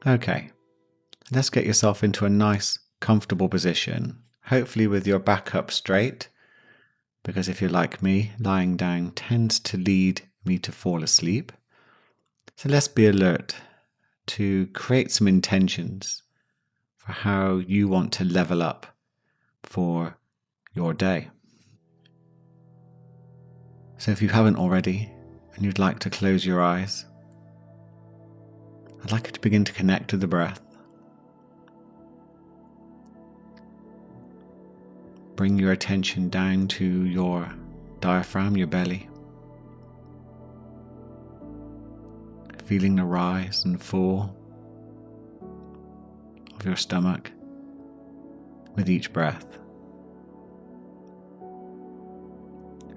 Okay, let's get yourself into a nice, comfortable position, hopefully with your back up straight, because if you're like me, lying down tends to lead me to fall asleep. So let's be alert to create some intentions for how you want to level up for your day. So if you haven't already and you'd like to close your eyes, I'd like you to begin to connect with the breath. Bring your attention down to your diaphragm, your belly, feeling the rise and fall of your stomach with each breath.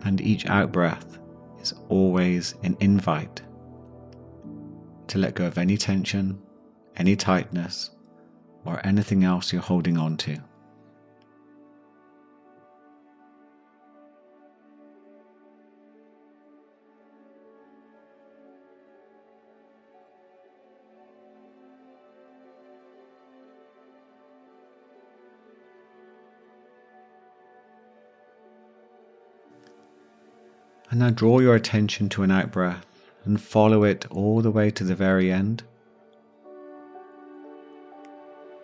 And each out breath is always an invite to let go of any tension, any tightness, or anything else you're holding on to. And now draw your attention to an out breath and follow it all the way to the very end,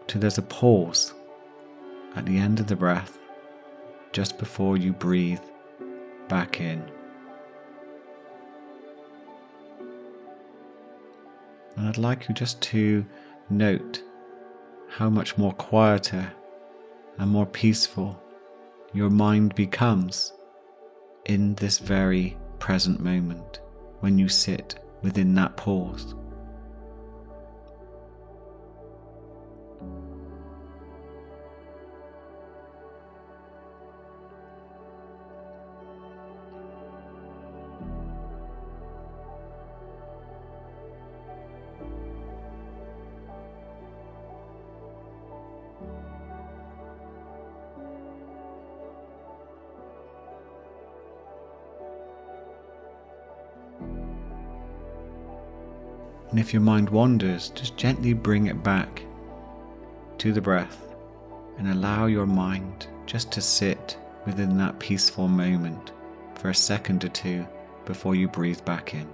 till there's a pause at the end of the breath, just before you breathe back in. And I'd like you just to note how much more quieter and more peaceful your mind becomes in this very present moment when you sit within that pause. And if your mind wanders, just gently bring it back to the breath and allow your mind just to sit within that peaceful moment for a second or two before you breathe back in.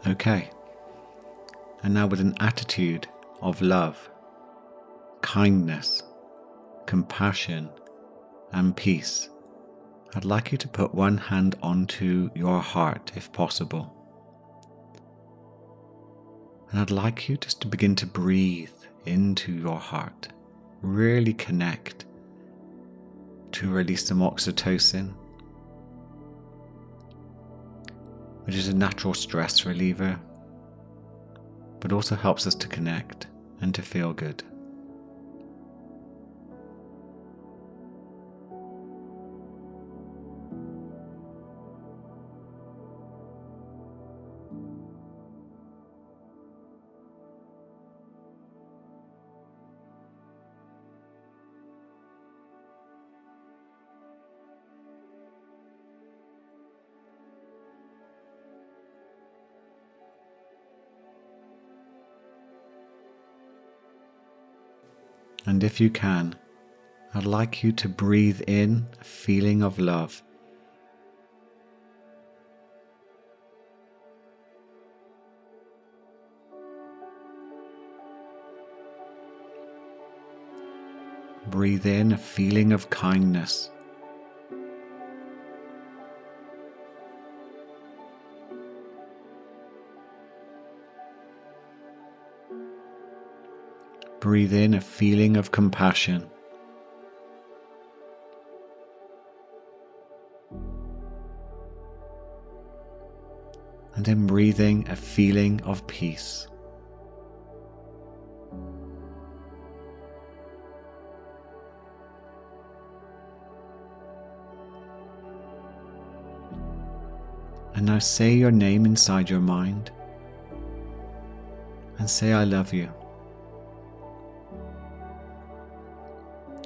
Okay, and now with an attitude of love, kindness, compassion, and peace, I'd like you to put one hand onto your heart if possible. And I'd like you just to begin to breathe into your heart, really connect to release some oxytocin, which is a natural stress reliever, but also helps us to connect and to feel good. And if you can, I'd like you to breathe in a feeling of love. Breathe in a feeling of kindness. Breathe in a feeling of compassion. and then breathing a feeling of peace. And now say your name inside your mind and say, I love you.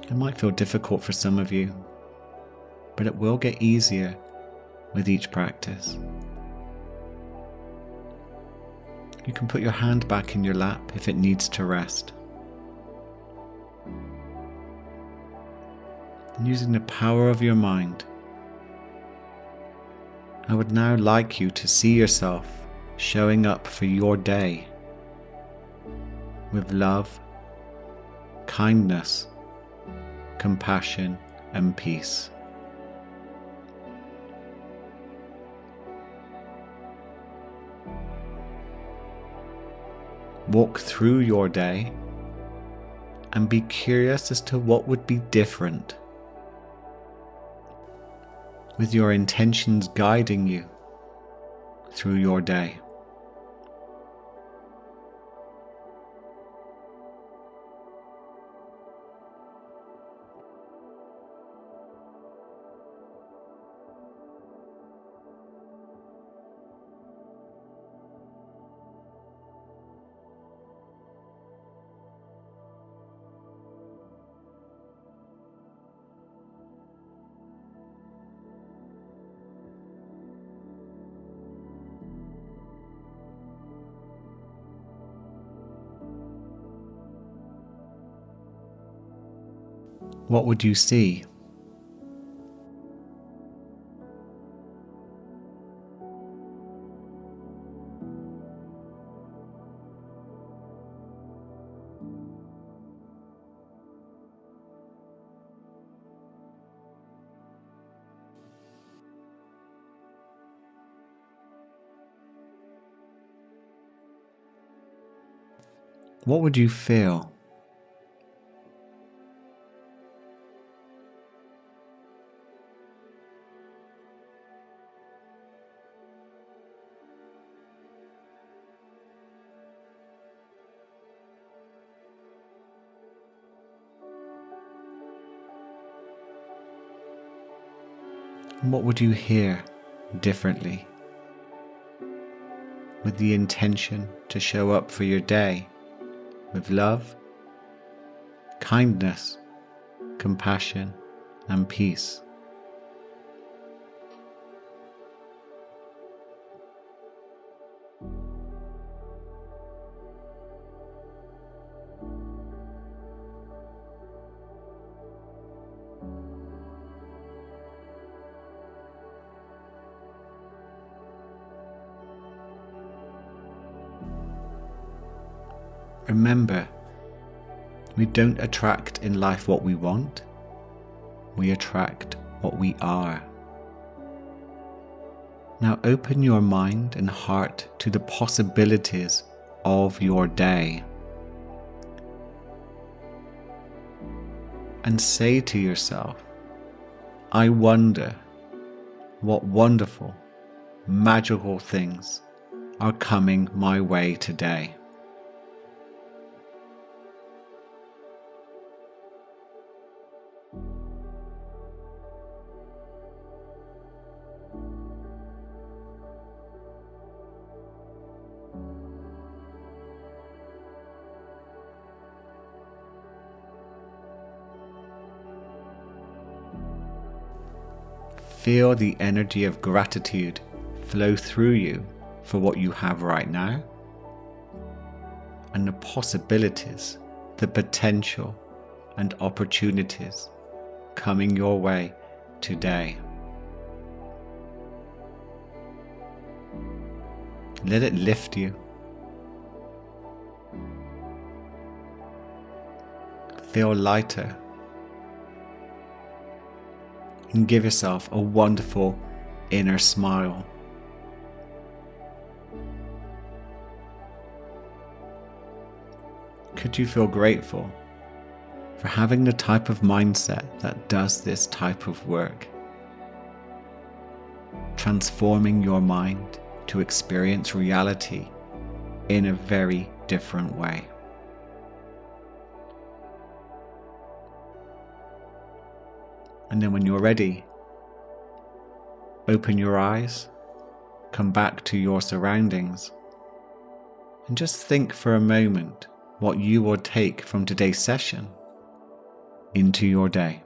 It might feel difficult for some of you, but it will get easier with each practice. You can put your hand back in your lap if it needs to rest. And using the power of your mind, I would now like you to see yourself showing up for your day with love, kindness, compassion, and peace. Walk through your day and be curious as to what would be different, with your intentions guiding you through your day. What would you see? What would you feel? What would you hear differently, with the intention to show up for your day with love, kindness, compassion, and peace? Remember, we don't attract in life what we want, we attract what we are. Now open your mind and heart to the possibilities of your day. And say to yourself, I wonder what wonderful, magical things are coming my way today. Feel the energy of gratitude flow through you for what you have right now and the possibilities, the potential and opportunities coming your way today. Let it lift you. Feel lighter. And give yourself a wonderful inner smile. Could you feel grateful for having the type of mindset that does this type of work? Transforming your mind to experience reality in a very different way. And then when you're ready, open your eyes, come back to your surroundings, and just think for a moment what you will take from today's session into your day.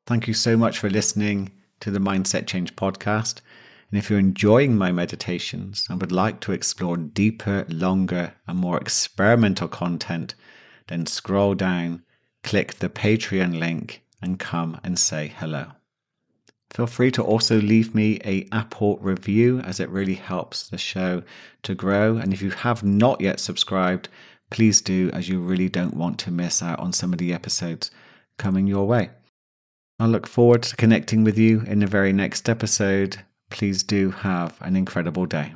Thank you so much for listening to the Mindset Change podcast. And if you're enjoying my meditations and would like to explore deeper, longer, and more experimental content, then scroll down, click the Patreon link, and come and say hello. Feel free to also leave me an Apple review, as it really helps the show to grow. And if you have not yet subscribed, please do, as you really don't want to miss out on some of the episodes coming your way. I look forward to connecting with you in the very next episode. Please do have an incredible day.